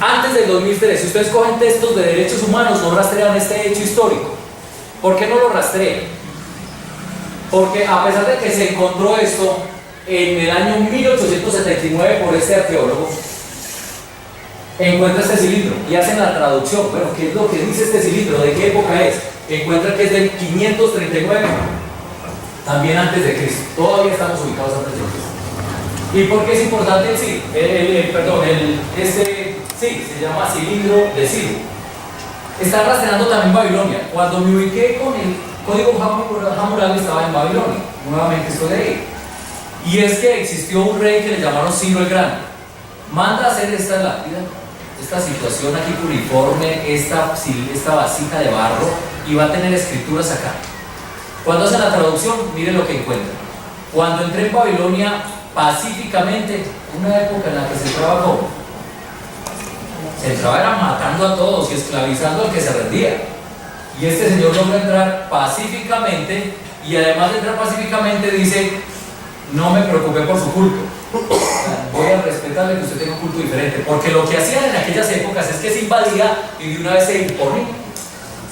Antes del 2003, si ustedes cogen textos de derechos humanos, no rastrean este hecho histórico. ¿Por qué no lo rastrean? Porque a pesar de que se encontró esto en el año 1879 por este arqueólogo, encuentra este cilindro y hacen la traducción. Bueno, ¿qué es lo que dice este cilindro? ¿De qué época es? Encuentran que es del 539, también antes de Cristo. Todavía estamos ubicados antes de Cristo. ¿Y por qué es importante el sí? Sí, se llama cilindro de Ciro. Está rastreando también Babilonia. Cuando me ubiqué con el código Hammurabi estaba en Babilonia. Nuevamente estoy ahí. Y es que existió un rey que le llamaron Ciro el Grande. Manda a hacer esta lápida, esta situación aquí cuneiforme, esta vasija de barro, y va a tener escrituras acá. Cuando hacen la traducción, miren lo que encuentran. Cuando entré en Babilonia pacíficamente, una época en la que se entraba como se entraba era matando a todos y esclavizando al que se rendía. Y este señor logra entrar pacíficamente, y además de entrar pacíficamente dice: no me preocupé por su culto, voy a respetarle que usted tenga un culto diferente, porque lo que hacían en aquellas épocas es que se invadía y de una vez se impone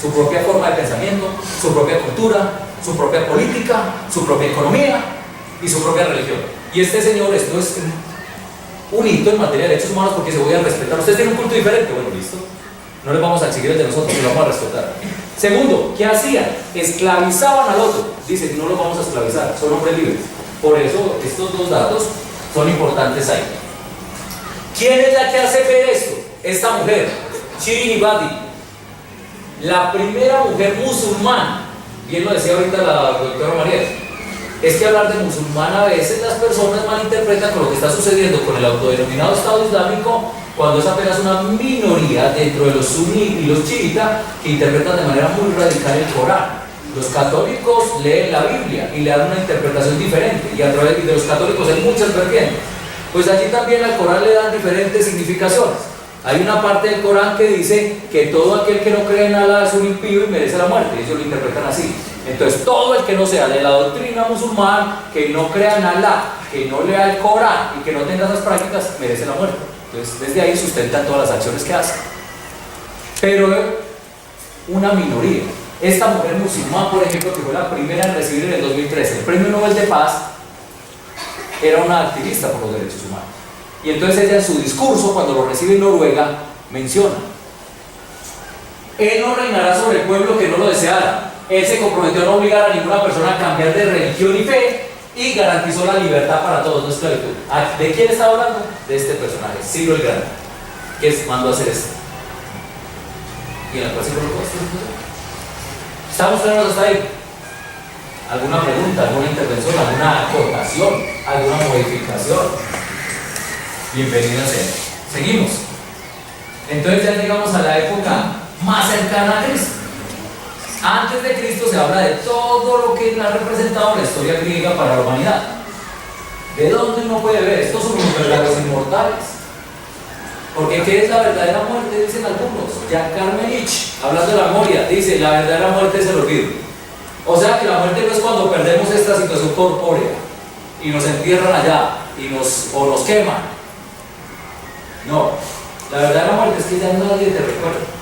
su propia forma de pensamiento, su propia cultura, su propia política, su propia economía y su propia religión. Y este señor, esto es un hito en materia de derechos humanos, porque se voy a respetar. Ustedes tienen un culto diferente, bueno, listo, no les vamos a exigir el de nosotros, lo vamos a respetar. Segundo, ¿qué hacían? Esclavizaban al otro. Dicen: no los vamos a esclavizar, son hombres libres. Por eso estos dos datos son importantes ahí. ¿Quién es la que hace ver esto? Esta mujer, Shirin Ebadi, la primera mujer musulmana. Bien lo decía ahorita la doctora María. Es que hablar de musulmán, a veces las personas malinterpretan con lo que está sucediendo con el autodenominado Estado Islámico, cuando es apenas una minoría dentro de los suní y los chiitas que interpretan de manera muy radical el Corán. Los católicos leen la Biblia y le dan una interpretación diferente, y a través de los católicos hay muchas vertientes. Pues allí también al Corán le dan diferentes significaciones. Hay una parte del Corán que dice que todo aquel que no cree en Alá es un impío y merece la muerte. Ellos lo interpretan así. Entonces, todo el que no sea de la doctrina musulmana, que no crea en Alá, que no lea el Corán y que no tenga esas prácticas, merece la muerte. Entonces, desde ahí sustentan todas las acciones que hacen. Pero una minoría. Esta mujer musulmana, por ejemplo, que fue la primera en recibir en el 2013 el Premio Nobel de Paz, era una activista por los derechos humanos. Y entonces ella, en su discurso, cuando lo recibe en Noruega, menciona: él no reinará sobre el pueblo que no lo deseara. Él se comprometió a no obligar a ninguna persona a cambiar de religión y fe, y garantizó la libertad para todos, no esclavitud. ¿De quién está hablando? De este personaje, Ciro el Grande, que mandó a hacer esto. ¿Y en la clase colocó esto? ¿Estamos claros hasta ahí? ¿Alguna pregunta, alguna intervención, alguna acotación, alguna modificación? Bienvenido sea. Seguimos. Entonces ya llegamos a la época más cercana a Cristo. Antes de Cristo se habla de todo lo que ha representado la historia griega para la humanidad. ¿De dónde uno puede ver? Estos son los verdaderos inmortales. Porque ¿qué es la verdadera muerte? Dicen algunos. Jan Carmenich, hablando de la memoria, dice: la verdadera muerte es el olvido. O sea que la muerte no es cuando perdemos esta situación corpórea y nos entierran allá o nos queman. No, la verdadera muerte es que ya nadie te recuerda.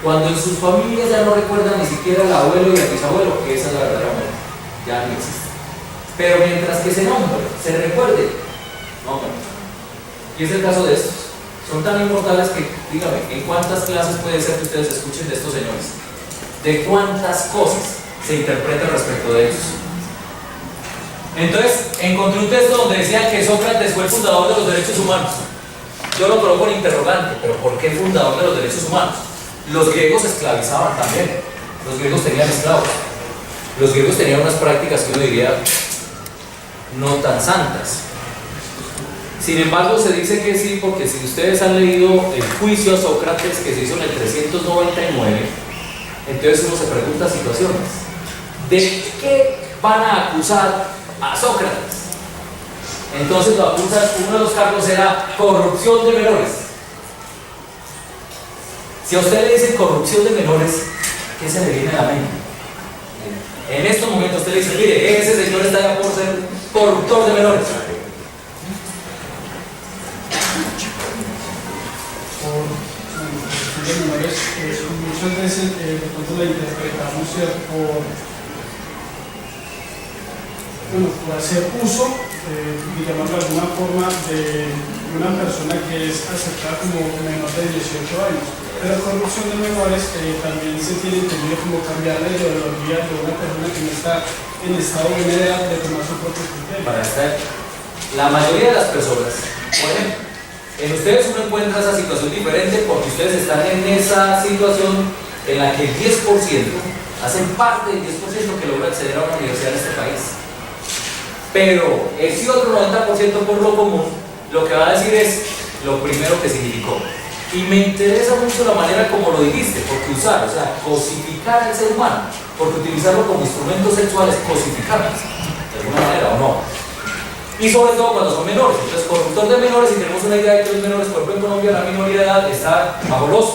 Cuando en sus familias ya no recuerdan ni siquiera al abuelo y al bisabuelo, que esa es la verdadera muerte, ya no existe. Pero mientras que se nombre, se recuerde, no muere. Y es el caso de estos. Son tan inmortales que, dígame, ¿en cuántas clases puede ser que ustedes escuchen de estos señores? ¿De cuántas cosas se interpretan respecto de ellos? Entonces, encontré un texto donde decía que Sócrates fue el fundador de los derechos humanos. Yo lo coloco en interrogante, pero ¿por qué fundador de los derechos humanos? Los griegos esclavizaban también. Los griegos tenían esclavos. Los griegos tenían unas prácticas que uno diría no tan santas. Sin embargo, se dice que sí, porque si ustedes han leído el juicio a Sócrates que se hizo en el 399, entonces uno se pregunta situaciones. ¿De qué van a acusar a Sócrates? Entonces lo acusan, uno de los cargos era corrupción de menores. Si a usted le dicen corrupción de menores, ¿qué se le viene a la mente? En estos momentos usted le dice: mire, ese señor está ya por ser corruptor de menores. por construcción de menores, muchas veces de pronto la interpretamos por hacer uso, digamos de alguna forma, de una persona que es aceptada como menor de 18 años. Pero corrupción de menores también se tiene entendido como cambiar la ideología de una persona que no está en estado de edad de tomar su propio criterio. Para estar, la mayoría de las personas, por ejemplo, en ustedes uno encuentra esa situación diferente porque ustedes están en esa situación en la que el 10% hacen parte del 10% que logra acceder a una universidad en este país. Pero ese otro 90% por lo común, lo que va a decir es lo primero que significó. Y me interesa mucho la manera como lo dijiste, porque usar, o sea, cosificar al ser humano, porque utilizarlo como instrumento sexual es cosificarlo, de alguna manera o no. Y sobre todo cuando son menores. Entonces, corruptor de menores, y tenemos una idea de que los menores, por ejemplo en Colombia, la minoría de edad está bajo los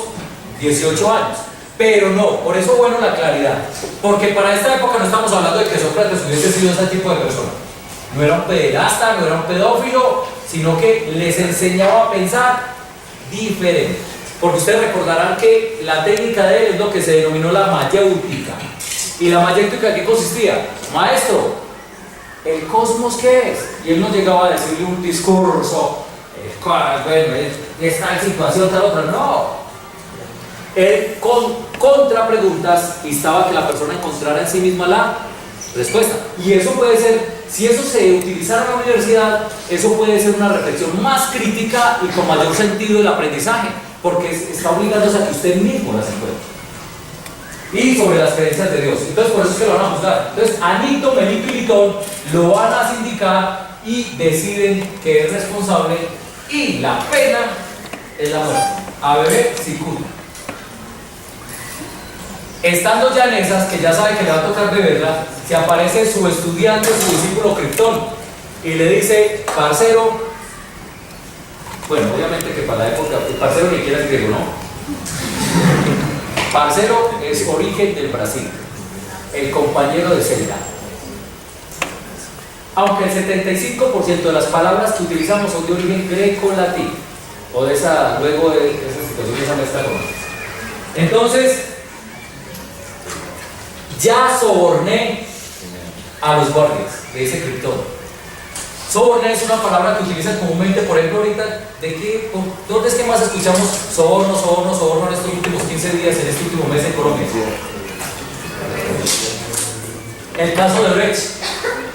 18 años. Pero no, por eso bueno la claridad. Porque para esta época no estamos hablando de que Sócrates hubiese sido ese tipo de persona. No era un pederasta, no era un pedófilo, sino que les enseñaba a pensar diferente. Porque ustedes recordarán que la técnica de él es lo que se denominó la mayéutica. ¿Y la mayéutica en qué consistía? Maestro, ¿el cosmos qué es? Y él no llegaba a decirle un discurso, bueno, esta situación, tal otra, no. Él con contrapreguntas instaba a que la persona encontrara en sí misma la respuesta. Y eso puede ser, si eso se utilizara en la universidad, eso puede ser una reflexión más crítica y con mayor sentido del aprendizaje, porque está obligándose a que usted mismo las encuentre. Y sobre las creencias de Dios. Entonces por eso es que lo van a juzgar. Entonces Anito, Melito y Litón lo van a sindicar y deciden que es responsable y la pena es la muerte. A beber cicuta. Estando ya en esas, que ya sabe que le va a tocar beberla, se aparece su estudiante, su discípulo Criptón, y le dice, parcero, bueno, obviamente que para la época, el parcero ni siquiera es griego, ¿no? Parcero es origen del Brasil, el compañero de celda. Aunque el 75% de las palabras que utilizamos son de origen greco-latín, o de esa, luego de esa situación, de esa mezcla con. Entonces, ya soborné a los guardias, le dice Criptón. Soborné es una palabra que utilizan comúnmente, por ejemplo, ahorita, ¿dónde es que más escuchamos soborno, soborno, soborno en estos últimos 15 días, en este último mes en Colombia? El caso de Brecht.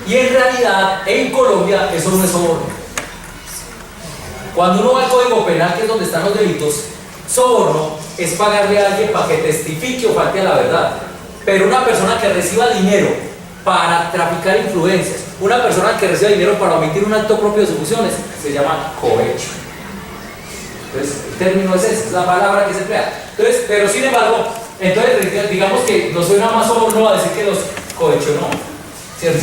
Y en realidad, en Colombia, eso no es soborno. Cuando uno va al Código Penal, que es donde están los delitos, soborno es pagarle a alguien para que testifique o falte a la verdad. Pero una persona que reciba dinero para traficar influencias, una persona que reciba dinero para omitir un acto propio de sus funciones, se llama cohecho. Entonces, el término es ese, es la palabra que se emplea. Entonces, pero sin embargo, entonces digamos que no suena más soborno a decir que los cohecho no. ¿Cierto?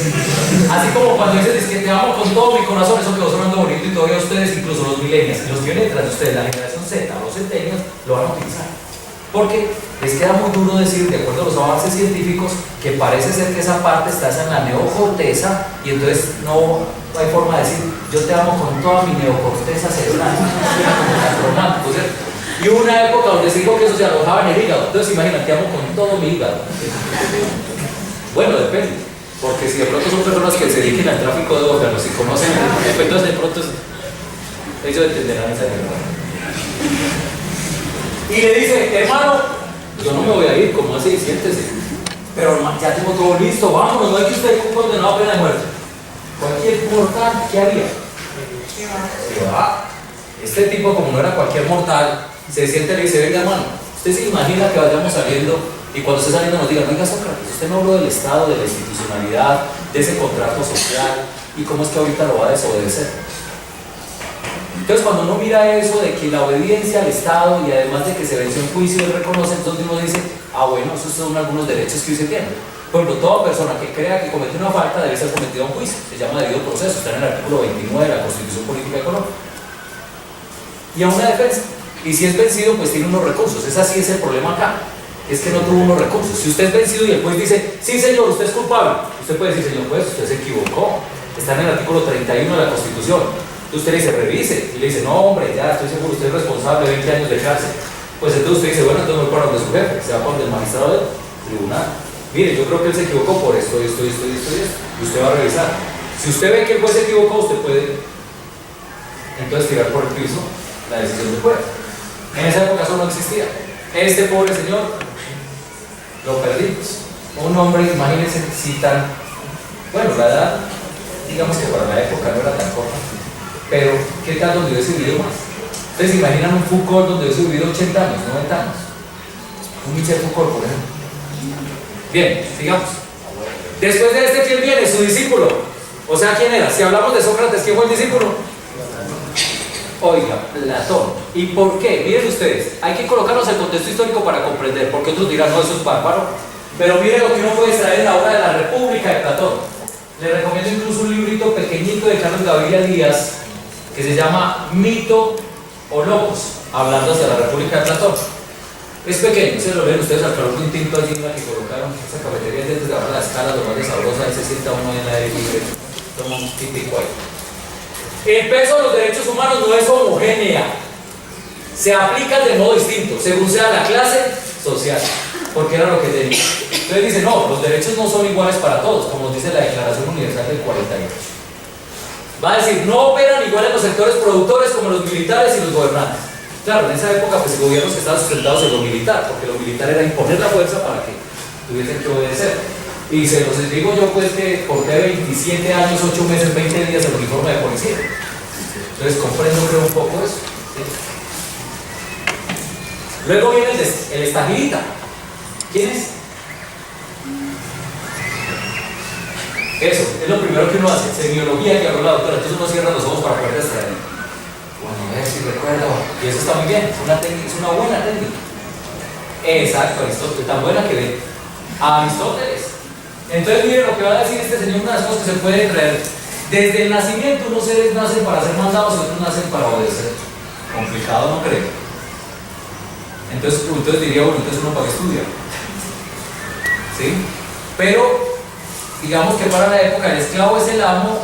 Así como cuando dices que te amo con todo mi corazón, eso quedó sonando bonito y todavía ustedes, incluso los millennials, y los que vienen detrás de ustedes, la generación Z, los centennials, lo van a utilizar. Porque les queda muy duro decir, de acuerdo a los avances científicos, que parece ser que esa parte está en la neocorteza y entonces no hay forma de decir, yo te amo con toda mi neocorteza cerebral. Romántico, ¿cierto? Y hubo una época donde se dijo que eso se alojaba en el hígado. Entonces imagínate, te amo con todo mi hígado. Bueno, depende. Porque si de pronto son personas que se dediquen al tráfico de órganos y conocen, entonces de pronto ellos entenderán esa verdad. Y le dice, hermano, yo no me voy a ir, como así, siéntese. Pero ya tengo todo listo, vámonos, no hay que usted condenado a pena de muerte. Cualquier mortal, ¿qué haría? Se va. Este tipo, como no era cualquier mortal, se siente y le dice, venga hermano, usted se imagina que vayamos saliendo y cuando esté saliendo nos diga, oiga Sócrates, usted me habló del Estado, de la institucionalidad, de ese contrato social, y cómo es que ahorita lo va a desobedecer. Entonces cuando uno mira eso de que la obediencia al Estado y además de que se venció en juicio y reconoce, entonces uno dice, bueno, esos son algunos derechos que hoy se tienen. Por ejemplo, toda persona que crea que comete una falta debe ser sometida a un juicio, se llama debido proceso, está en el artículo 29 de la Constitución Política de Colombia. Y a una defensa, y si es vencido, pues tiene unos recursos. Ese sí es el problema acá, es que no tuvo unos recursos. Si usted es vencido y el juez dice, sí señor, usted es culpable, usted puede decir, señor juez, usted se equivocó, está en el artículo 31 de la Constitución. Entonces usted le dice, revise, y le dice, no hombre, ya estoy seguro, usted es responsable, 20 años de cárcel. Pues entonces usted dice, bueno, entonces voy para donde su jefe, se va para donde el magistrado del tribunal. Mire, yo creo que él se equivocó por esto, y usted va a revisar. Si usted ve que el juez se equivocó, usted puede entonces tirar por el piso la decisión del juez. En esa época eso no existía. Este pobre señor lo perdimos. Un hombre, imagínense si tan, bueno, la edad, digamos que para la época no era tan corta, pero ¿qué tal donde hubiese vivido más? Ustedes se imaginan un Foucault donde hubiese vivido 80 años, 90 años. Un Michel Foucault, por ejemplo. Bien, sigamos. Después de este, ¿quién viene? Su discípulo. O sea, ¿quién era? Si hablamos de Sócrates, ¿quién fue el discípulo? Oiga, Platón. ¿Y por qué? Miren ustedes, hay que colocarnos el contexto histórico para comprender, porque otros dirán, no, eso es bárbaro. Pero miren lo que uno puede extraer en la obra de la República de Platón. Les recomiendo incluso un librito pequeñito de Carlos Gaviria Díaz, que se llama Mito o Logos, hablando hacia la República de Platón. Es pequeño, se lo ven ustedes al calor de un tinto allí en la que colocaron esa cafetería desde abajo de la escala, lo más de sabrosa, ahí se sienta uno en la aire libre, toma un típico ahí. El peso de los derechos humanos no es homogénea, se aplica de modo distinto, según sea la clase social, porque era lo que tenía. Entonces dice, no, los derechos no son iguales para todos, como nos dice la Declaración Universal del 48. Va a decir, no operan igual en los sectores productores como los militares y los gobernantes. Claro, en esa época pues gobiernos que estaban sustentados en lo militar, porque lo militar era imponer la fuerza para que tuviesen que obedecer. Y se los digo yo pues que porté 27 años, 8 meses, 20 días el uniforme de policía. Entonces comprendo creo un poco eso. ¿Sí? Luego viene el estagirita. ¿Quién es? Eso, es lo primero que uno hace, semiología que habló la doctora, entonces uno cierra los ojos para poder extraer. Bueno, a ver si recuerdo, y eso está muy bien, es una buena técnica. Exacto, Aristóteles, tan buena que ve. Aristóteles. Entonces miren lo que va a decir este señor, unas cosas que se pueden traer. Desde el nacimiento unos seres nacen para ser mandados y otros nacen para obedecer. Complicado, ¿no creo? Entonces diría, bueno, entonces uno para qué estudia. ¿Sí? Pero digamos que para la época el esclavo es el amo,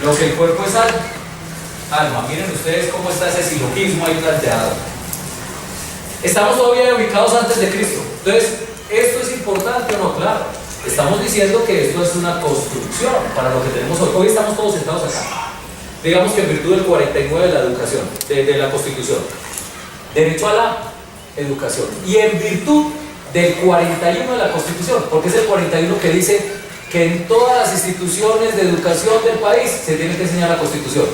lo que el cuerpo es alma. Miren ustedes cómo está ese silogismo ahí planteado. Estamos todavía ubicados antes de Cristo. Entonces, ¿esto es importante o no? Claro. Estamos diciendo que esto es una construcción para lo que tenemos hoy. Hoy estamos todos sentados acá. Digamos que en virtud del 49 de la educación, de la Constitución. Derecho a la educación. Y en virtud del 41 de la Constitución, porque es el 41 que dice que en todas las instituciones de educación del país se tiene que enseñar la Constitución.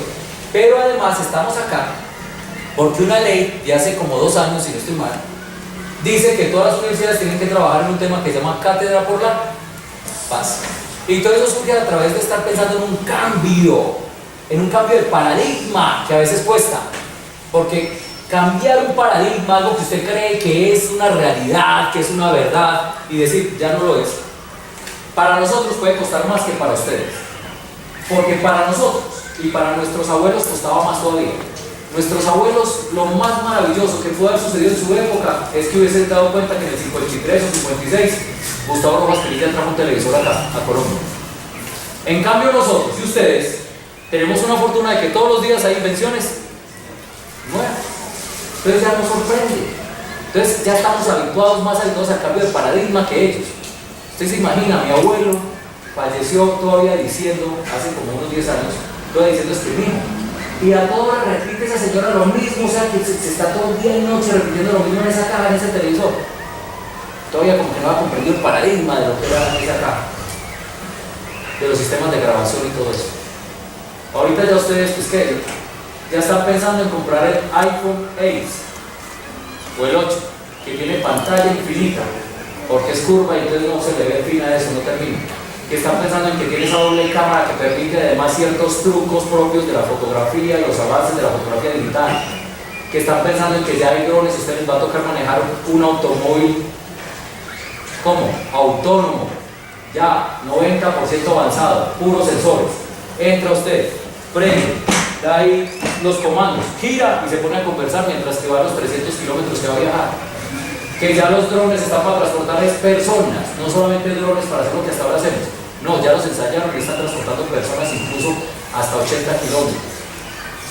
Pero además estamos acá porque una ley de hace como 2 años, si no estoy mal, dice que todas las universidades tienen que trabajar en un tema que se llama Cátedra por la Paz. Y todo eso surge a través de estar pensando en un cambio de paradigma que a veces cuesta, porque cambiar un paradigma, algo que usted cree que es una realidad, que es una verdad, y decir, ya no lo es, para nosotros puede costar más que para ustedes, porque para nosotros y para nuestros abuelos costaba más todavía. Nuestros abuelos, lo más maravilloso que pudo haber sucedido en su época es que hubiesen dado cuenta que en el 53 o 56 Gustavo Rojas Pinilla trajo un televisor acá, a Colombia. En cambio nosotros y ustedes tenemos una fortuna de que todos los días hay invenciones nuevas. Entonces ya nos sorprende. Entonces ya estamos más habituados al cambio de paradigma que ellos. Usted se imagina, mi abuelo falleció todavía diciendo, hace como unos 10 años, todavía diciendo escribimos. Y a todo le repite esa señora lo mismo, o sea que se está todo el día y noche repitiendo lo mismo en esa caja, en ese televisor. Todavía como que no ha comprendido el paradigma de lo que era esa caja, de los sistemas de grabación y todo eso. Ahorita ya ustedes, pues que ya están pensando en comprar el iPhone 8 o el 8, que tiene pantalla infinita, porque es curva y entonces no se le ve el fin a eso, no termina. Que están pensando en que tiene esa doble cámara que permite además ciertos trucos propios de la fotografía y los avances de la fotografía digital. Que están pensando en que ya hay drones y a ustedes les va a tocar manejar un automóvil, ¿cómo? Autónomo, ya, 90% avanzado, puros sensores. Entra usted, prende, da ahí los comandos, gira y se pone a conversar mientras que va a los 300 kilómetros que va a viajar. Que ya los drones están para transportar personas, no solamente drones para hacer lo que hasta ahora hacemos. No, ya los ensayaron y están transportando personas incluso hasta 80 kilómetros.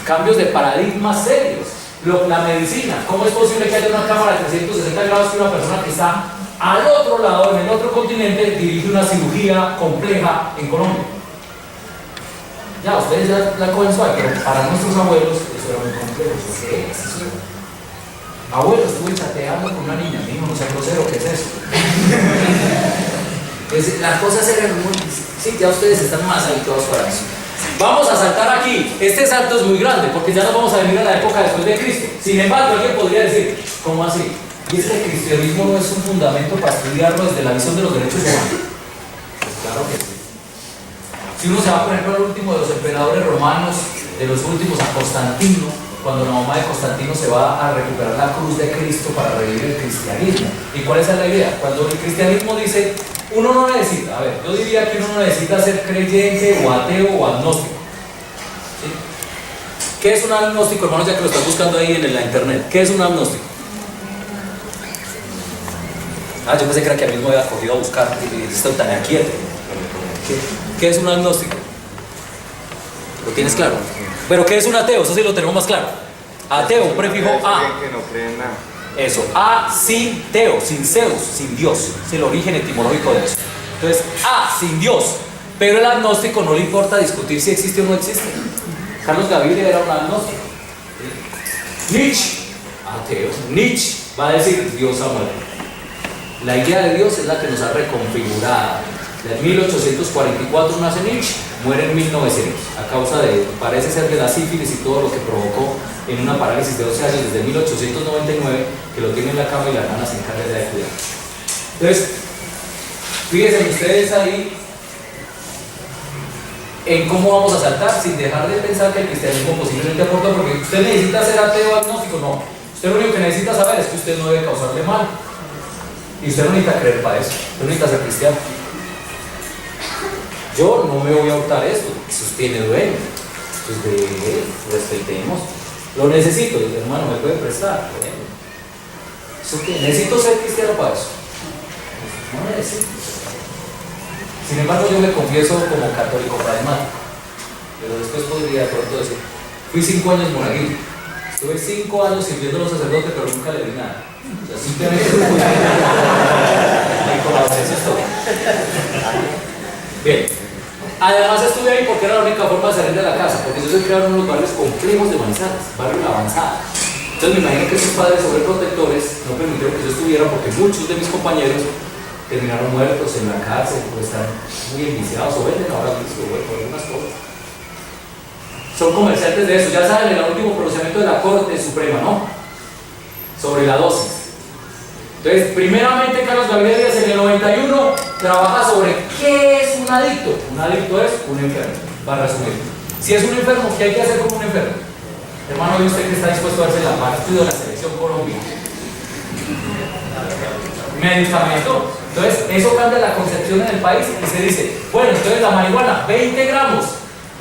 Cambios de paradigmas serios. La medicina, ¿cómo es posible que haya una cámara de 360 grados que una persona que está al otro lado, en el otro continente, dirige una cirugía compleja en Colombia? Ya, ustedes ya la cogen suave, pero para nuestros abuelos eso era muy complejo. ¿Qué es eso? Abuelo, estuve chateando con una niña, mi hijo, no sea grosero, ¿qué es eso? Las cosas eran muy... Sí, ya ustedes están más habituados para eso. Vamos a saltar aquí. Este salto es muy grande porque ya nos vamos a venir a la época después de Cristo. Sin embargo, alguien podría decir, ¿cómo así? ¿Y es que el cristianismo no es un fundamento para estudiarlo desde la visión de los derechos humanos? Pues claro que sí. Si uno se va, por ejemplo, al último de los emperadores romanos, de los últimos, a Constantino, cuando la mamá de Constantino se va a recuperar la cruz de Cristo para revivir el cristianismo. ¿Y cuál es la idea? Cuando el cristianismo dice, uno no necesita, a ver, yo diría que uno no necesita ser creyente o ateo o agnóstico. ¿Sí? ¿Qué es un agnóstico, hermanos, ya que lo estás buscando ahí en la internet? ¿Qué es un agnóstico? Yo pensé que era que a mí me había cogido a buscar y esto tan quieto. ¿Qué es un agnóstico? ¿Lo tienes claro? ¿Pero qué es un ateo? Eso sí lo tenemos más claro. Ateo, un prefijo a. Que no cree en nada. Eso, a sin teo, sin Zeus, sin Dios. Es el origen etimológico de eso. Entonces, a sin Dios. Pero el agnóstico no le importa discutir si existe o no existe. Carlos Gaviria era un agnóstico. Nietzsche, ateo. Nietzsche va a decir Dios ha muerto. La idea de Dios es la que nos ha reconfigurado. En 1844 nace Nietzsche, muere en 1900 a causa de, parece ser, de la sífilis y todo lo que provocó en una parálisis de 12 años desde 1899, que lo tiene en la cama y la nana se encarga de cuidar. Entonces, fíjense ustedes ahí en cómo vamos a saltar sin dejar de pensar que el cristianismo posiblemente aporta, porque usted necesita ser ateo o agnóstico, no. Usted lo único que necesita saber es que usted no debe causarle mal. Y usted no necesita creer para eso, usted no necesita ser cristiano. Yo no me voy a hurtar esto, eso tiene dueño, pues de él, respetemos. Lo necesito, hermano, ¿me puede prestar? Bueno, ¿eso qué? ¿Necesito ser cristiano para eso? No necesito. Sin embargo, yo me confieso como católico pragmático, pero después podría de pronto decir, fui 5 años monaguillo, estuve 5 años sirviendo a los sacerdotes, pero nunca le di nada. O sea, simplemente y con la ausencia es todo. Bien. Además estuve ahí porque era la única forma de salir de la casa, porque yo soy criado en unos barrios complejos de Manizales, barrios de avanzada. Entonces me imagino que sus padres sobreprotectores no permitieron que yo estuviera, porque muchos de mis compañeros terminaron muertos en la cárcel, o están muy enviciados, o venden ahora mismo, o algunas cosas. Son comerciantes de eso, ya saben el último pronunciamiento de la Corte Suprema, ¿no? Sobre la dosis. Entonces, primeramente, Carlos Gaviria Díaz en el 91 trabaja sobre qué es un adicto. Un adicto es un enfermo, para resumir. Si es un enfermo, ¿qué hay que hacer con un enfermo? Hermano, ¿y usted que está dispuesto a darse la partido de la selección Colombia? Medicamento. Entonces, eso cambia la concepción en el país y se dice, bueno, entonces la marihuana, 20 gramos,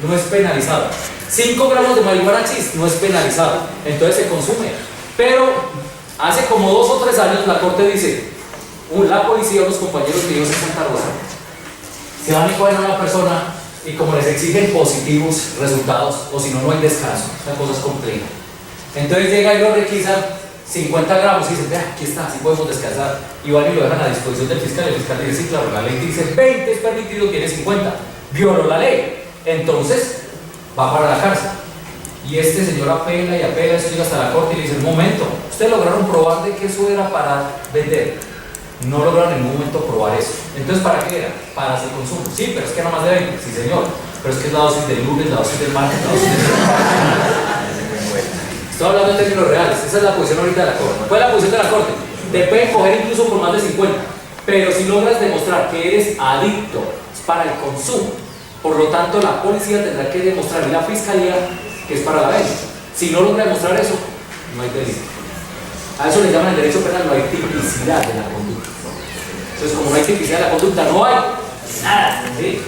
no es penalizado. 5 gramos de marihuana chis, no es penalizado. Entonces se consume. Pero hace como 2 o 3 años la Corte dice, la policía o los compañeros míos en Santa Rosa se van y cogen a una persona y como les exigen positivos resultados, o si no, no hay descanso. Esta cosa es compleja. Entonces llega y lo requisan 50 gramos y dicen, vea, aquí está, así podemos descansar. Y van y lo dejan a disposición del fiscal. El fiscal dice, sí, claro, la ley dice 20 es permitido, tiene 50. Violó la ley. Entonces va para la cárcel. Y este señor apela y apela, eso llega hasta la corte y le dice, un momento, ustedes lograron probar de que eso era para vender. No lograron en ningún momento probar eso. Entonces, ¿para qué era? Para su consumo. Sí, pero es que era más de 20, sí señor. Pero es que es la dosis del lunes, la dosis del martes, la dosis del... Estoy hablando en términos reales, esa es la posición ahorita de la corte. ¿Cuál es la posición de la corte? Te pueden coger incluso por más de 50. Pero si logras demostrar que eres adicto, es para el consumo. Por lo tanto, la policía tendrá que demostrar, y la fiscalía, que es para la venta. Si no logra demostrar eso, no hay delito. A eso le llaman en derecho penal, no hay tipicidad de la conducta. Entonces, como no hay tipicidad de la conducta, no hay nada. ¿Sí?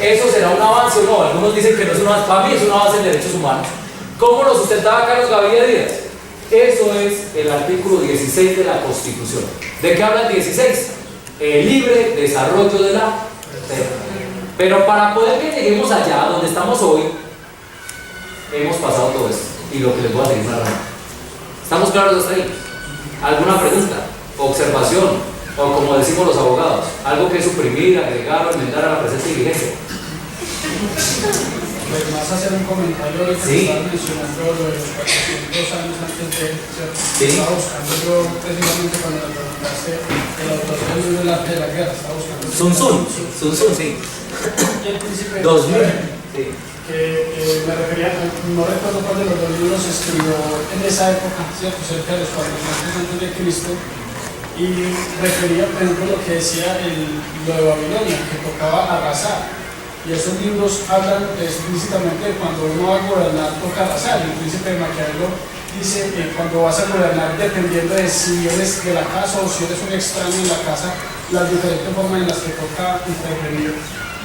¿Eso será un avance o no? Algunos dicen que no es un avance. Para mí es un avance en derechos humanos. ¿Cómo lo sustentaba Carlos Gaviria Díaz? Eso es el artículo 16 de la Constitución. ¿De qué habla el 16? El libre desarrollo de la persona. Pero para poder que lleguemos allá donde estamos hoy, hemos pasado todo esto y lo que les voy a seguir narrando. ¿Estamos claros hasta ahí? ¿Alguna pregunta? ¿Observación? O como decimos los abogados, algo que suprimir, agregar o enmendar a la presente diligencia. Pues más hacer un comentario de que Sí. estaba mencionando lo de los 400 años antes de ser. Sí. Estaba buscando yo precisamente cuando me preguntaste el autor del libro del arte de la guerra, estaba buscando. Sun Tzu, sí. Y el príncipe 2000. Sí. que me refería, no recuerdo cuál de los dos libros escribió en esa época, ¿cierto? Cerca de los 400 antes de Cristo. Y refería, por ejemplo, lo que decía lo de Babilonia, que tocaba arrasar. Y esos libros hablan explícitamente de cuando uno va a gobernar, toca arrasar. El príncipe de Maquiavelo dice que cuando vas a gobernar, dependiendo de si eres de la casa o si eres un extraño en la casa, las diferentes formas en las que toca intervenir.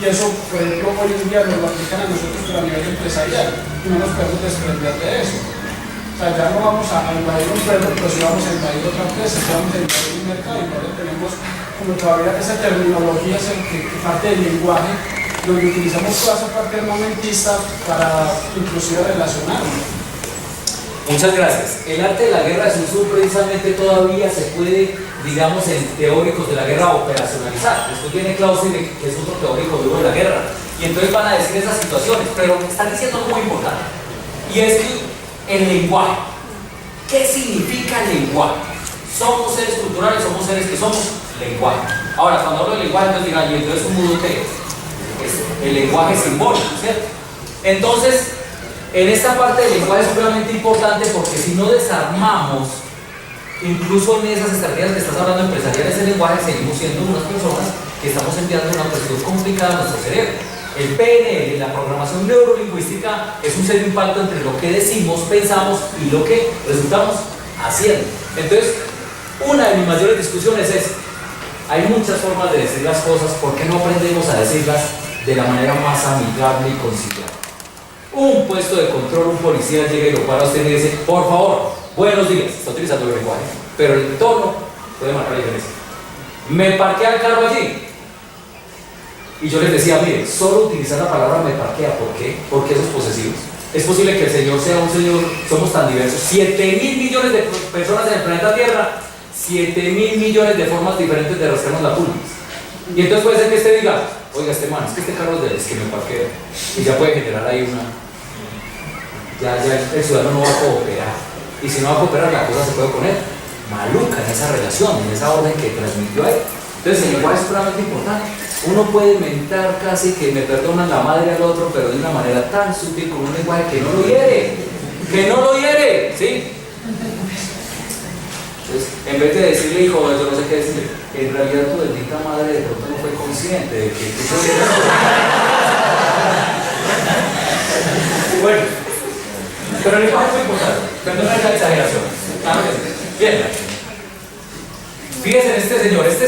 Y eso, por ejemplo, hoy en día nos lo aplican a nosotros, pero a nivel empresarial. Y no nos podemos desprender de eso. O sea, ya no vamos a invadir un pueblo, pero sí vamos a invadir otra empresa, sí vamos a invadir un mercado. Y ahora tenemos como todavía esa terminología, que parte del lenguaje, donde utilizamos toda esa parte armamentista para inclusive relacionarnos. Muchas gracias. El arte de la guerra de Sun Tzu precisamente todavía se puede, digamos, en teóricos de la guerra operacionalizar. Después viene Clausewitz, que es otro teórico duro de la guerra, y entonces van a decir esas situaciones, pero están diciendo algo muy importante, y es que el lenguaje. ¿Qué significa el lenguaje? Somos seres culturales, somos seres que somos lenguaje. Ahora, cuando hablo de lenguaje, entonces digan, ¿y entonces un mudo qué es? El lenguaje simbólico, ¿cierto? Entonces, en esta parte del lenguaje es supremamente importante porque si no desarmamos, incluso en esas estrategias que estás hablando empresariales del lenguaje, seguimos siendo unas personas que estamos enviando una presión complicada a nuestro cerebro. El PNL, la programación neurolingüística, es un serio impacto entre lo que decimos, pensamos y lo que resultamos haciendo. Entonces, una de mis mayores discusiones es, hay muchas formas de decir las cosas, ¿por qué no aprendemos a decirlas de la manera más amigable y conciliada? Un puesto de control, un policía llega y lo para a usted y dice, por favor, buenos días, está utilizando el lenguaje, pero el tono puede marcar la diferencia. Me parquea el carro allí. Y yo les decía, mire, solo utilizar la palabra me parquea, ¿por qué? Porque eso es posesivo. Es posible que el Señor sea un Señor, somos tan diversos, 7.000 millones de personas en el planeta Tierra, 7.000 millones de formas diferentes de rascarnos la pulga. Y entonces puede ser que este diga, oiga, este man, es que este carro es de él, es que me parquea. Y ya puede generar ahí una... Ya el ciudadano no va a cooperar. Y si no va a cooperar, la cosa se puede poner maluca en esa relación, en esa orden que transmitió a él. Entonces el lenguaje es sumamente importante. Uno puede mentar casi que me perdonan la madre al otro, pero de una manera tan sutil, con un lenguaje que no lo hiere. Que no lo hiere, ¿sí? Entonces, en vez de decirle, hijo, yo no sé qué decirle, en realidad tu bendita madre de pronto no fue consciente de que tú bueno, pero el lenguaje es muy importante, pero no es la exageración. Bien. Fíjense en este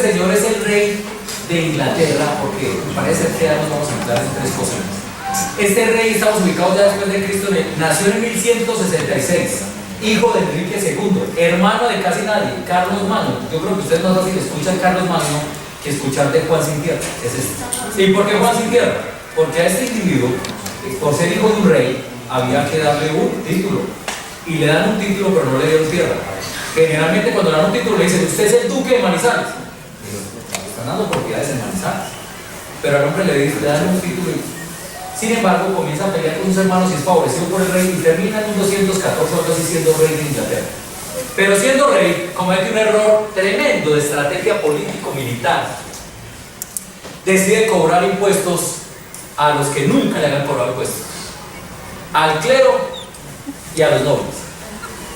señor es el rey de Inglaterra, porque parece que ya nos vamos a entrar en tres cosas. Este rey, estamos ubicados ya después de Cristo, nació en 1166, hijo de Enrique II, hermano de casi nadie, Carlos Magno. Yo creo que ustedes más fácil escuchan Carlos Magno que escuchar de Juan Sin Tierra. Es este. ¿Y por qué Juan Sin Tierra? Porque a este individuo, por ser hijo de un rey, había que darle un título. Y le dan un título, pero no le dieron tierra. Generalmente cuando le dan un título le dicen, usted es el duque de Manizales. Están dando propiedades en Manizales. Pero al hombre le dan un título y, sin embargo, comienza a pelear con sus hermanos y es favorecido por el rey y termina en 1214 o algo así siendo rey de Inglaterra. Pero siendo rey, comete un error tremendo de estrategia político-militar. Decide cobrar impuestos a los que nunca le habían cobrado impuestos. Al clero y a los nobles.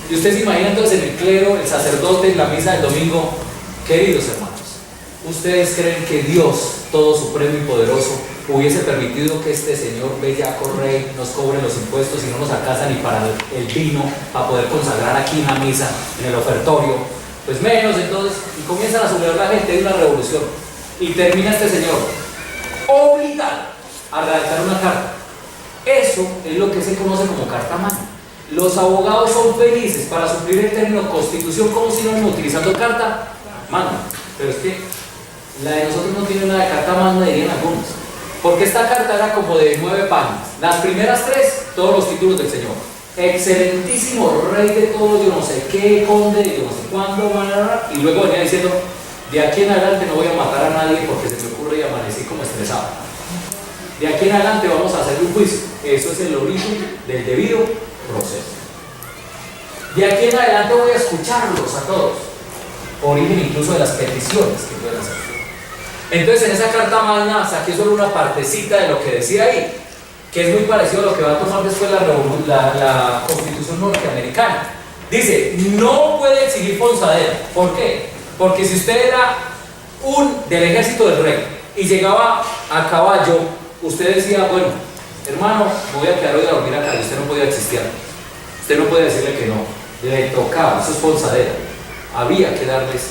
Y usted se imagina entonces en el clero, el sacerdote en la misa del domingo, queridos hermanos, ¿ustedes creen que Dios, todo supremo y poderoso, hubiese permitido que este señor bellaco rey nos cobre los impuestos y no nos alcanza ni para el vino para poder consagrar aquí en la misa, en el ofertorio? Pues menos. Entonces, y comienzan a sublevar la gente de una revolución y termina este señor obligado a redactar una carta. Eso es lo que se conoce como carta magna. Los abogados son felices para suplir el término constitución como sinónimo utilizando carta magna, pero es que la de nosotros no tiene nada de carta magna, dirían algunos. Porque esta carta era como de 9 páginas. Las primeras 3, todos los títulos del Señor. Excelentísimo rey de todo, yo no sé qué, conde, yo no sé cuándo, y luego venía diciendo, de aquí en adelante no voy a matar a nadie porque se me ocurre y amanecí como estresado. De aquí en adelante vamos a hacer un juicio. Eso es el origen del debido proceso. De aquí en adelante voy a escucharlos a todos. Origen incluso de las peticiones que pueden hacer. Entonces en esa carta magna saqué solo una partecita de lo que decía ahí, que es muy parecido a lo que va a tomar después la Constitución norteamericana. Dice, no puede exigir ponzadera. ¿Por qué? Porque si usted era del ejército del rey y llegaba a caballo, usted decía, bueno, hermano, me voy a quedar hoy a dormir acá, y usted no podía existir. Usted no podía decirle que no. Le tocaba, eso es ponzadera. Había que darles,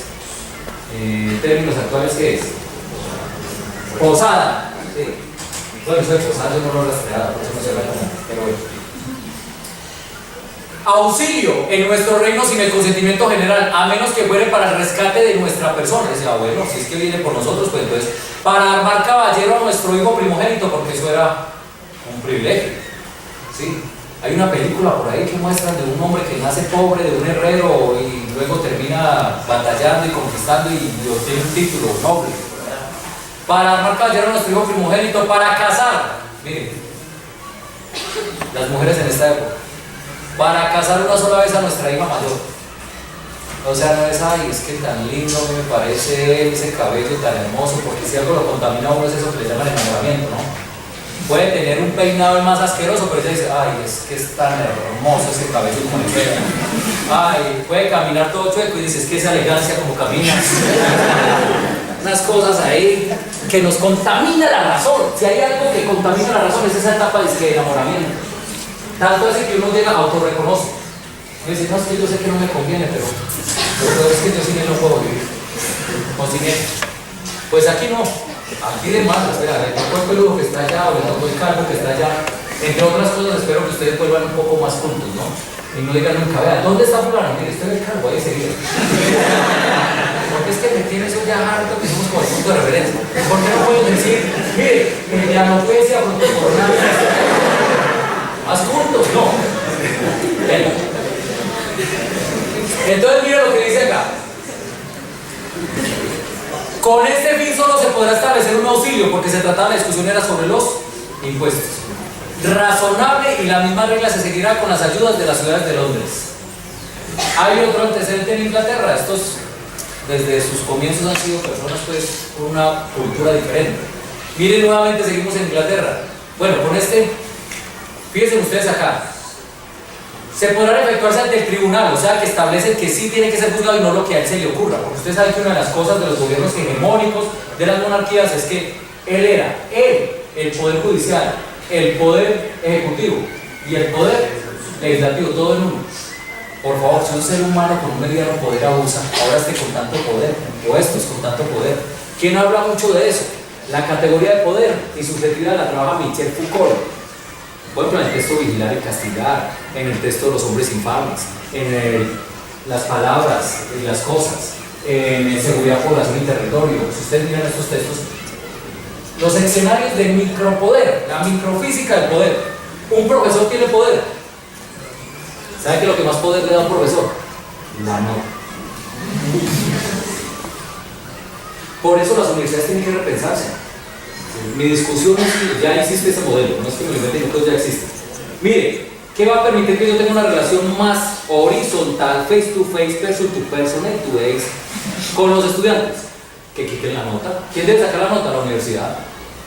términos actuales, ¿qué es? Posada. Sí. Bueno, eso de posada yo no lo rastreaba, por eso no se ve como, pero bueno. Auxilio en nuestro reino sin el consentimiento general, a menos que fuere para el rescate de nuestra persona. Decía, bueno, si es que viene por nosotros, pues entonces, para armar caballero a nuestro hijo primogénito, porque eso era un privilegio. ¿Sí? Hay una película por ahí que muestra de un hombre que nace pobre, de un herrero, y luego termina batallando y conquistando y obtiene un título noble. Para armar caballero a nuestro hijo primogénito, para casar. Miren, las mujeres en esta época. Para casar una sola vez a nuestra hija mayor. O sea, no es, ay, es que tan lindo me parece él, ese cabello tan hermoso, porque si algo lo contamina a uno es eso que le llaman enamoramiento, ¿no? Puede tener un peinado el más asqueroso, pero ella dice, ay, es que es tan hermoso ese cabello como le pega. Ay, puede caminar todo chueco y dice, es que esa elegancia como camina. Unas cosas ahí que nos contamina la razón. Si hay algo que contamina la razón es esa etapa de enamoramiento. Tanto así que uno llega a autorreconoce. Me dice, no, es que yo sé que no me conviene, pero lo peor es que yo sin él no puedo vivir. O sin él. Pues aquí no. Aquí de más, espera, le tocó el peludo que está allá, o le tocó el calvo que está allá. Entre otras cosas, espero que ustedes vuelvan un poco más juntos, ¿no? Y no digan nunca, vean, ¿dónde está fulano? Mire, estoy en el calvo, ahí seguido. Porque es que me tiene eso ya harto que somos como el punto de referencia. ¿Por qué no puedo decir, mire, la alopecia frontocoronal? Más juntos, no. Entonces mira lo que dice acá. Con este fin solo se podrá establecer un auxilio, porque se trataba, la discusión era sobre los impuestos. Razonable, y la misma regla se seguirá con las ayudas de las ciudades de Londres. Hay otro antecedente en Inglaterra. Estos desde sus comienzos han sido personas pues con una cultura diferente. Miren, nuevamente seguimos en Inglaterra. Bueno, con este, fíjense ustedes acá. Se podrán efectuarse ante el tribunal, o sea que establece que sí tiene que ser juzgado y no lo que a él se le ocurra, porque ustedes saben que una de las cosas de los gobiernos hegemónicos de las monarquías es que él era el poder judicial, el poder ejecutivo y el poder legislativo, todo en uno. Por favor, si un ser humano con un mediano poder abusa, ahora esté con tanto poder, o estos con tanto poder, ¿quién habla mucho de eso? La categoría de poder y subjetividad la trabaja Michel Foucault. Por ejemplo, en el texto Vigilar y Castigar, en el texto de Los Hombres Infames, en las palabras y las cosas, en Seguridad, Población y Territorio. Si ustedes miran estos textos, los escenarios de micropoder, la microfísica del poder. Un profesor tiene poder. ¿Sabe que lo que más poder le da a un profesor? La nota. Por eso las universidades tienen que repensarse. Mi discusión es que ya existe ese modelo, no es que me lo invente, entonces ya existe. Mire, ¿qué va a permitir que yo tenga una relación más horizontal, face to face, person to person, end to end, con los estudiantes? Que quiten la nota. ¿Quién debe sacar la nota? La universidad.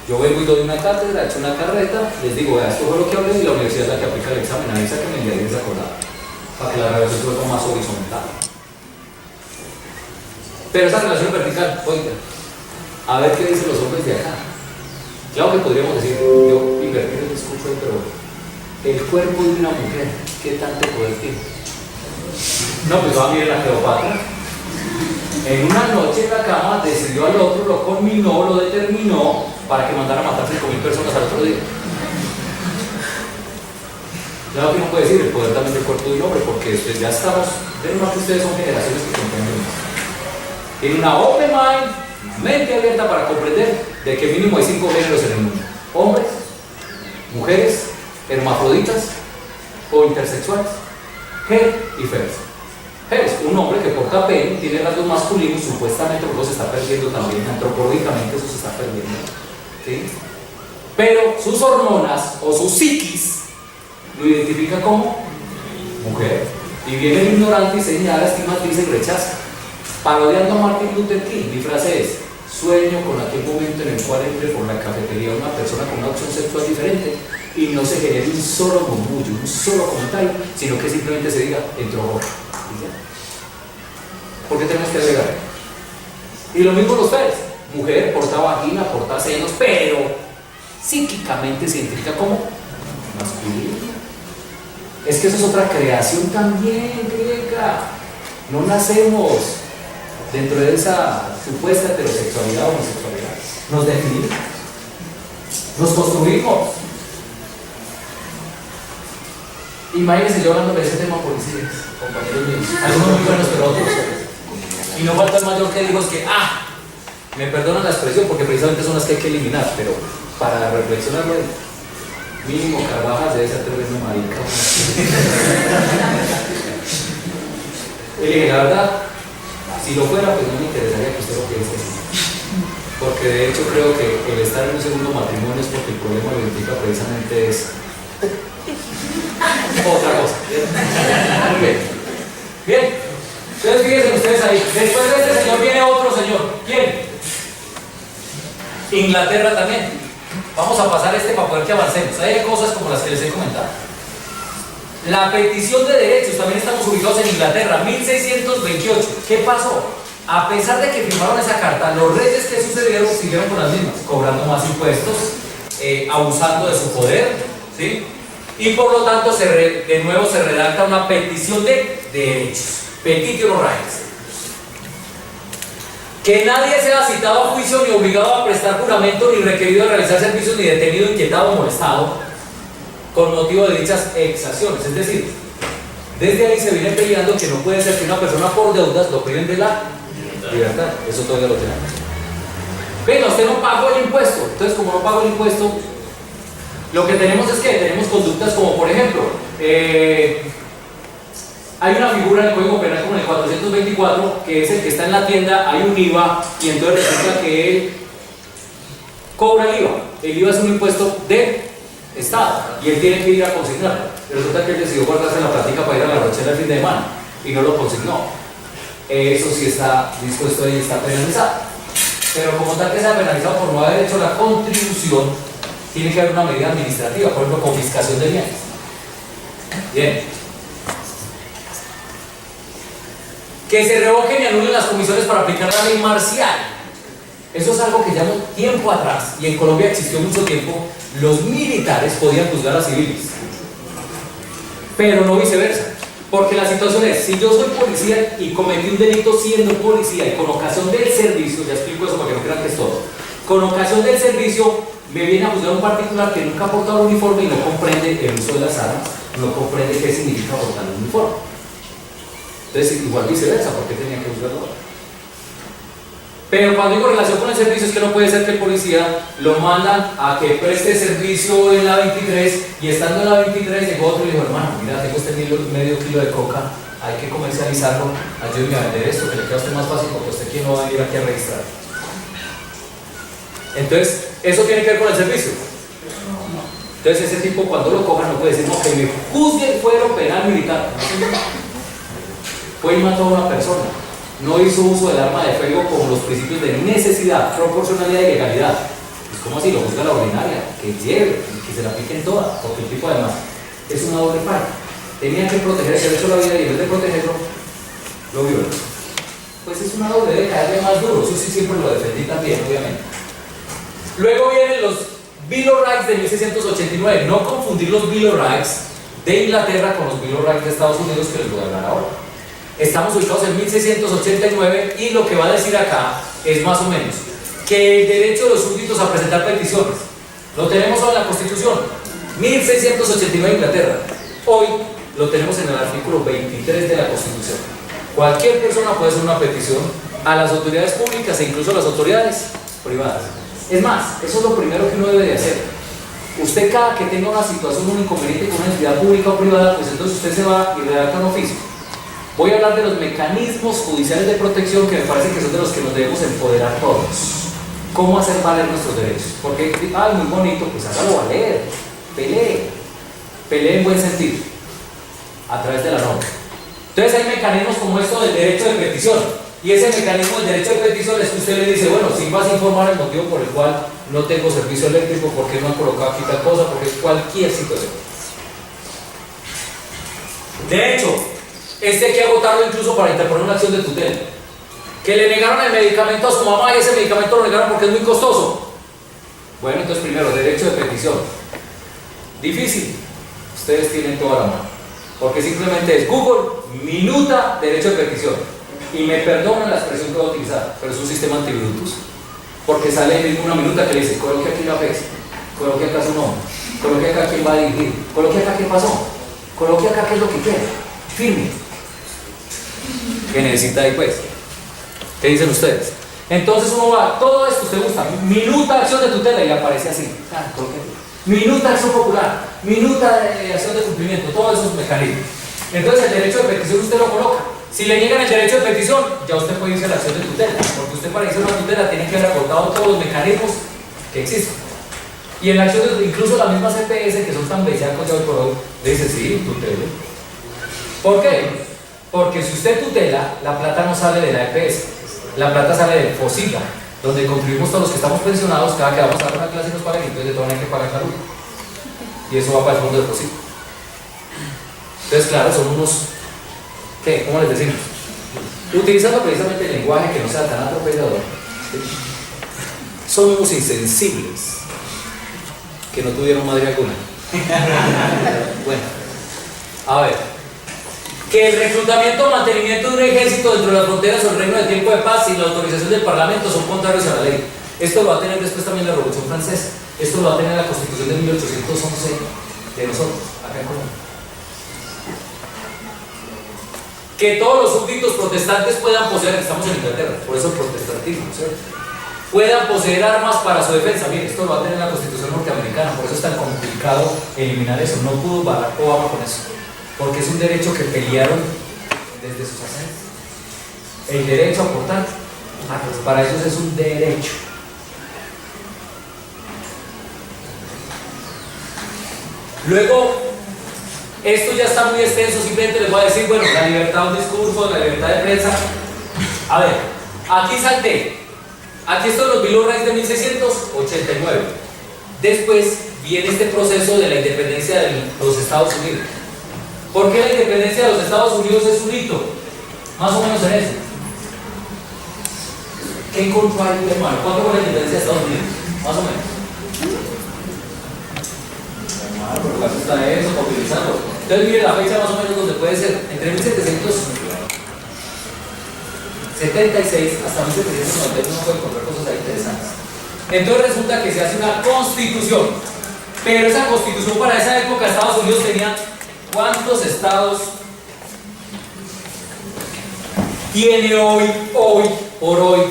Yo vengo y doy una cátedra, echo una carreta, les digo, vea, esto fue lo que hablé, y la universidad es la que aplica el examen, ahí sáquenme el día desacordado, para que la relación sea más horizontal. Pero esa relación vertical, oiga, a ver qué dicen los hombres de acá. Claro que podríamos decir, yo invertir el discurso, pero el cuerpo de una mujer, ¿qué tanto poder tiene? No, pues va a mirar la Cleopatra. En una noche en la cama decidió al otro, lo conminó, lo determinó para que mandara a matar 5.000 personas al otro día. Claro que no puede decir el poder también del cuerpo de un hombre, porque ya estamos, de más que ustedes son generaciones que comprenden más. Tiene una open mind, una mente abierta para comprender de que mínimo hay 5 géneros en el mundo. hombres, mujeres, hermafroditas o intersexuales, Her y Fers. Her es un hombre que porta pelo, tiene rasgos masculinos, supuestamente luego se está perdiendo también, antropológicamente eso se está perdiendo, ¿sí? Pero sus hormonas o su psiquis lo identifica como mujer. Y viene el ignorante y señala, estigmatiza y rechaza. Parodiando a Martin Luther King, mi frase es: sueño con aquel momento en el cual entre por la cafetería una persona con una opción sexual diferente y no se genere un solo murmullo, un solo comentario, sino que simplemente se diga, entró Jorge. ¿Por qué tenemos que agregar? Y lo mismo los Fers. Mujer, porta vagina, porta senos, pero psíquicamente se identifica como masculino. Es que eso es otra creación también griega. No nacemos dentro de esa supuesta heterosexualidad o homosexualidad. Nos definimos, nos construimos. Imagínense yo hablando de ese tema por policías, compañeros míos, algunos muy buenos pero otros. Y no falta el mayor que dijo es que, me perdonan la expresión porque precisamente son las que hay que eliminar, pero para reflexionarlo, mínimo Carvajal debe ser tremendo marica. Y le dije, la verdad, si lo fuera, pues no me interesaría que usted lo piense así. Porque de hecho creo que el estar en un segundo matrimonio es porque el problema lo identifica precisamente es otra cosa. Muy bien. Bien. Entonces fíjense ustedes ahí. Después de este señor viene otro señor. ¿Quién? Inglaterra también. Vamos a pasar para poder que avancemos. Hay cosas como las que les he comentado. La petición de derechos, también estamos ubicados en Inglaterra, 1628. ¿Qué pasó? A pesar de que firmaron esa carta, los reyes que sucedieron siguieron con las mismas, cobrando más impuestos, abusando de su poder, ¿sí? Y por lo tanto de nuevo se redacta una petición de derechos, Petition of Rights. Que nadie sea citado a juicio ni obligado a prestar juramento ni requerido de realizar servicios ni detenido, inquietado o molestado con motivo de dichas exacciones. Es decir, desde ahí se viene peleando que no puede ser que una persona por deudas lo priven de la libertad. Eso todavía lo tenemos. Venga, usted no pagó el impuesto. Entonces, como no pagó el impuesto, lo que tenemos es que tenemos conductas como, por ejemplo, hay una figura en el Código Penal como en el 424, que es el que está en la tienda, hay un IVA, y entonces resulta que él cobra el IVA. El IVA es un impuesto de Estado, y él tiene que ir a consignarlo. Resulta que él decidió guardarse la plática para ir a la Rochela el fin de semana, y no lo consignó. Eso sí está dispuesto y está penalizado. Pero como tal que sea penalizado por no haber hecho la contribución, tiene que haber una medida administrativa, por ejemplo, confiscación de bienes. Bien. Que se revoquen y anulen las comisiones para aplicar la ley marcial. Eso es algo que ya tiempo atrás, y en Colombia existió mucho tiempo, los militares podían juzgar a civiles, pero no viceversa. Porque la situación es, si yo soy policía y cometí un delito siendo policía y con ocasión del servicio, ya explico eso para que no crean que es todo, con ocasión del servicio me viene a juzgar un particular que nunca ha portado uniforme y no comprende el uso de las armas, no comprende qué significa portar un uniforme. Entonces, igual viceversa, ¿por qué tenía que juzgarlo? Pero cuando digo relación con el servicio, es que no puede ser que el policía lo mandan a que preste servicio en la 23 y estando en la 23 llegó otro y dijo, hermano, mira, tengo este medio kilo de coca, hay que comercializarlo, ayúdeme a vender esto, que le queda a usted más fácil porque usted quién no va a venir aquí a registrar. Entonces, ¿eso tiene que ver con el servicio? Entonces ese tipo cuando lo cojan no puede decir, no, que me juzgue el fuero penal militar. Fue y mató a una persona. No hizo uso del arma de fuego con los principios de necesidad, proporcionalidad y legalidad. Pues ¿cómo así? Lo juzga la ordinaria, que lleve, que se la apliquen todas, porque el tipo además es una doble falla. Tenía que proteger el derecho a la vida y en vez de protegerlo, lo viola. Pues es una doble, debe caerle más duro. Eso sí siempre lo defendí también, obviamente. Luego vienen los Bill of Rights de 1689. No confundir los Bill of Rights de Inglaterra con los Bill of Rights de Estados Unidos, que les voy a hablar ahora. Estamos ubicados en 1689 y lo que va a decir acá es más o menos que el derecho de los súbditos a presentar peticiones lo tenemos hoy en la Constitución, 1689 Inglaterra. Hoy lo tenemos en el artículo 23 de la Constitución. Cualquier persona puede hacer una petición a las autoridades públicas e incluso a las autoridades privadas. Es más, eso es lo primero que uno debe de hacer. Usted cada que tenga una situación, un inconveniente con una entidad pública o privada, pues entonces usted se va y redacta un oficio. Voy a hablar de los mecanismos judiciales de protección que me parece que son de los que nos debemos empoderar todos. ¿Cómo hacer valer nuestros derechos? Porque, muy bonito, pues hágalo valer, pelee en buen sentido, a través de la norma. Entonces hay mecanismos como esto del derecho de petición, y ese mecanismo del derecho de petición es que usted le dice, bueno, si vas a informar el motivo por el cual no tengo servicio eléctrico, por qué no han colocado aquí tal cosa, porque es cualquier situación. De hecho, hay que agotarlo incluso para interponer una acción de tutela. Que le negaron el medicamento a su mamá y ese medicamento lo negaron porque es muy costoso. Bueno, entonces primero, derecho de petición. Difícil. Ustedes tienen toda la mano. Porque simplemente es Google, minuta, derecho de petición. Y me perdonan la expresión que voy a utilizar, pero es un sistema anti-Bluetooth. Porque sale una minuta que le dice, coloque aquí la fecha, coloque acá su nombre, coloque acá quién va a dirigir, coloque acá qué pasó, coloque acá qué es lo que quiere, firme. ¿Qué necesita ahí pues? ¿Qué dicen ustedes? Entonces uno va, todo esto usted gusta, minuta acción de tutela y aparece así, minuta acción popular, minuta de acción de cumplimiento, todos esos mecanismos. Entonces el derecho de petición usted lo coloca. Si le niegan el derecho de petición, ya usted puede irse a la acción de tutela, porque usted para irse a una tutela tiene que haber agotado todos los mecanismos que existen. Y en la acción de, incluso la misma CPS, que son tan bellacos ya hoy por hoy, le dice sí, tutela. ¿Por qué? Porque si usted tutela, la plata no sale de la EPS, la plata sale del FOSIGA, donde contribuimos todos los que estamos pensionados, cada que vamos a dar una clase y nos pagan, entonces de todo hay que pagar salud. Y eso va para el fondo del FOSIGA. Entonces, claro, son unos, ¿qué? ¿Cómo les decimos? Utilizando precisamente el lenguaje que no sea tan atropellador, ¿sí? Son unos insensibles que no tuvieron madre alguna. Bueno, a ver. Que el reclutamiento o mantenimiento de un ejército dentro de las fronteras o el reino de tiempo de paz sin la autorización del Parlamento son contrarios a la ley. Esto lo va a tener después también la Revolución Francesa. Esto lo va a tener la Constitución de 1811 de nosotros, acá en Colombia. Que todos los súbditos protestantes puedan poseer, estamos en Inglaterra, por eso el protestantismo, ¿cierto? Puedan poseer armas para su defensa. Miren, esto lo va a tener la Constitución norteamericana, por eso es tan complicado eliminar eso. No pudo Barack Obama con eso. Porque es un derecho que pelearon desde sus ascensos. El derecho a aportar, pues para ellos es un derecho. Luego, esto ya está muy extenso, simplemente les voy a decir, bueno, la libertad de un discurso, la libertad de prensa. A ver, aquí salté. Aquí están los Bill of Rights de 1689. Después viene este proceso de la independencia de los Estados Unidos. ¿Por qué la independencia de los Estados Unidos es un hito? Más o menos en eso. ¿Qué encontró ahí, hermano? ¿Cuánto fue la independencia de Estados Unidos? Más o menos. Hermano, pero ¿cuánto está eso? Para utilizarlo. Entonces, mire la fecha más o menos donde puede ser entre 1776 hasta 1791 puede encontrar cosas ahí interesantes. Entonces resulta que se hace una constitución. Pero esa constitución para esa época Estados Unidos tenía ¿cuántos estados tiene hoy por hoy?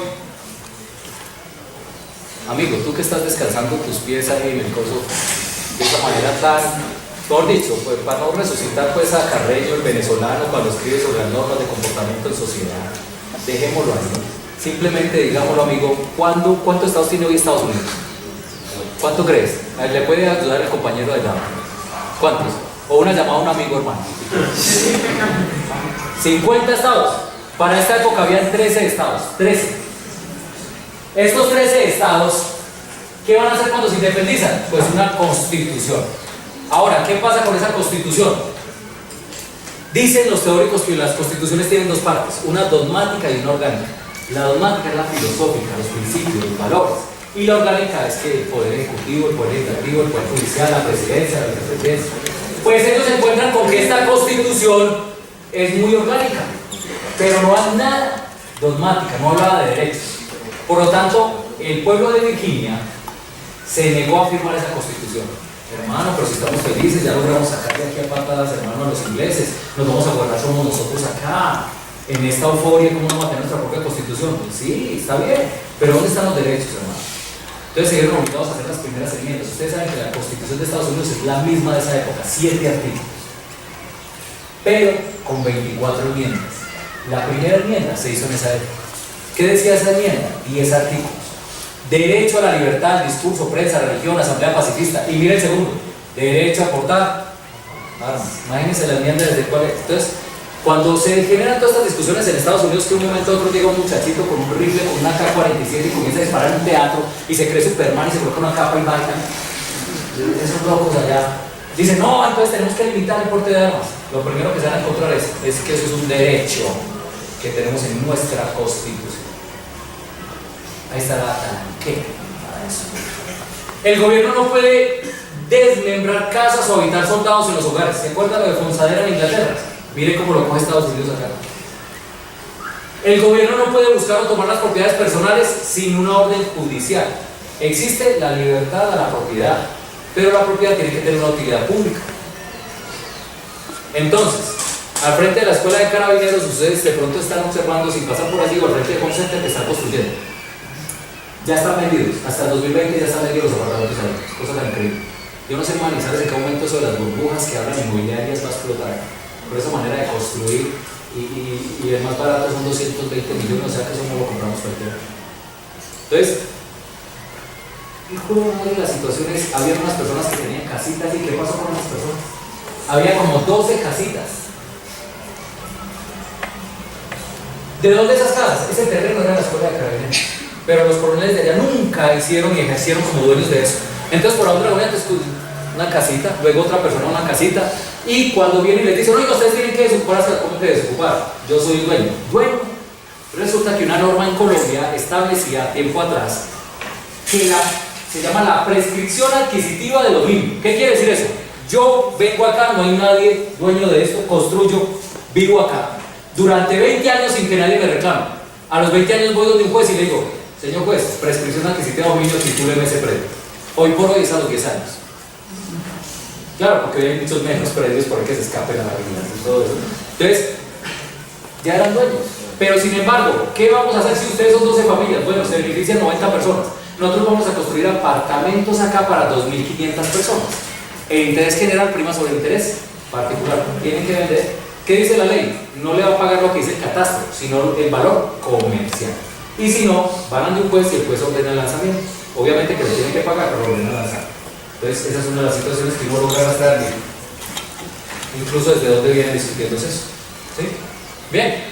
Amigo, tú que estás descansando tus pies ahí en el coso de esa manera tan, mejor dicho, pues, para no resucitar pues a Carreño, el venezolano, cuando escribe sobre las normas de comportamiento en sociedad, dejémoslo así. Simplemente digámoslo, amigo, ¿cuántos estados tiene hoy Estados Unidos? ¿Cuánto crees? A ver, ¿le puede ayudar el compañero de allá? ¿Cuántos? O una llamada a un amigo, hermano. 50 estados. Para esta época habían 13 estados. 13. Estos 13 estados, ¿qué van a hacer cuando se independizan? Pues una constitución. Ahora, ¿qué pasa con esa constitución? Dicen los teóricos que las constituciones tienen dos partes, una dogmática y una orgánica. La dogmática es la filosófica, los principios, los valores. Y la orgánica es que el poder ejecutivo, el poder legislativo, el poder judicial, la presidencia, la vicepresidencia. Pues ellos se encuentran con que esta constitución es muy orgánica, pero no es nada dogmática, no hablaba de derechos. Por lo tanto, el pueblo de Virginia se negó a firmar esa constitución. Hermano, pero si estamos felices, ya logramos sacar de aquí a patadas, hermano, a los ingleses, nos vamos a guardar somos nosotros acá, en esta euforia, ¿cómo vamos a tener nuestra propia constitución? Pues sí, está bien, pero ¿dónde están los derechos, hermano? Entonces se vieron obligados a hacer las primeras enmiendas. Ustedes saben que la Constitución de Estados Unidos es la misma de esa época, 7 artículos, pero con 24 enmiendas. La primera enmienda se hizo en esa época. ¿Qué decía esa enmienda? 10 artículos. Derecho a la libertad, discurso, prensa, religión, asamblea pacifista. Y mire el segundo, derecho a portar armas. Imagínense la enmienda desde cuál es. Entonces, cuando se generan todas estas discusiones en Estados Unidos, que de un momento a otro llega un muchachito con un rifle, con una K-47 y comienza a disparar en un teatro y se cree Superman y se coloca una capa y vaina, esos locos allá dicen, no, entonces tenemos que limitar el porte de armas. Lo primero que se van a encontrar es que eso es un derecho que tenemos en nuestra Constitución. Ahí está la tanque para eso. El gobierno no puede desmembrar casas o habitar soldados en los hogares. ¿Se acuerdan lo de Fonsadera en Inglaterra? Mire cómo lo coge Estados Unidos acá. El gobierno no puede buscar o tomar las propiedades personales sin una orden judicial. Existe la libertad a la propiedad, pero la propiedad tiene que tener una utilidad pública. Entonces, al frente de la escuela de carabineros, ustedes de pronto están observando, si pasan por allí o al frente de Home Center, que están construyendo. Ya están vendidos, hasta el 2020 ya están vendidos los apartamentos ahí, cosa tan increíble. Yo no sé, Manizales, en qué momento eso de las burbujas que hablan inmobiliarias va a explotar. Por esa manera de construir y el más barato son 220 millones, o sea que eso no lo compramos cualquiera. Entonces, el juego de las situaciones, había unas personas que tenían casitas, y ¿qué pasó con esas personas? Había como 12 casitas. ¿De dónde esas casas? Ese terreno era la escuela de carabineros, pero los coroneles de allá nunca hicieron y ejercieron como dueños de eso. Entonces por ahora una casita, luego otra persona una casita, y cuando vienen y les dicen, oiga, ustedes tienen que desocuparse. ¿Cómo que desocupar? Yo soy dueño. Bueno, resulta que una norma en Colombia establecía tiempo atrás que se llama la prescripción adquisitiva de dominio. ¿Qué quiere decir eso? Yo vengo acá, no hay nadie dueño de esto, construyo, vivo acá durante 20 años sin que nadie me reclame. A los 20 años voy donde un juez y le digo, señor juez, prescripción adquisitiva de dominio, titúleme ese predio. Hoy por hoy es a los 10 años. Claro, porque hay muchos menos predios por el que se escapen a la vigilancia y todo eso. Entonces, ya eran dueños. Pero sin embargo, ¿qué vamos a hacer si ustedes son 12 familias? Bueno, se benefician 90 personas. Nosotros vamos a construir apartamentos acá para 2.500 personas. El interés general prima sobre el interés particular. Tienen que vender. ¿Qué dice la ley? No le va a pagar lo que dice el catastro, sino el valor comercial. Y si no, van ante un juez y el juez ordena el lanzamiento. Obviamente que lo tienen que pagar, pero lo ordena lanzar. Entonces, esa es una de las situaciones que uno logra gastar bien. Incluso desde dónde vienen discutiéndose eso. ¿Sí? Bien.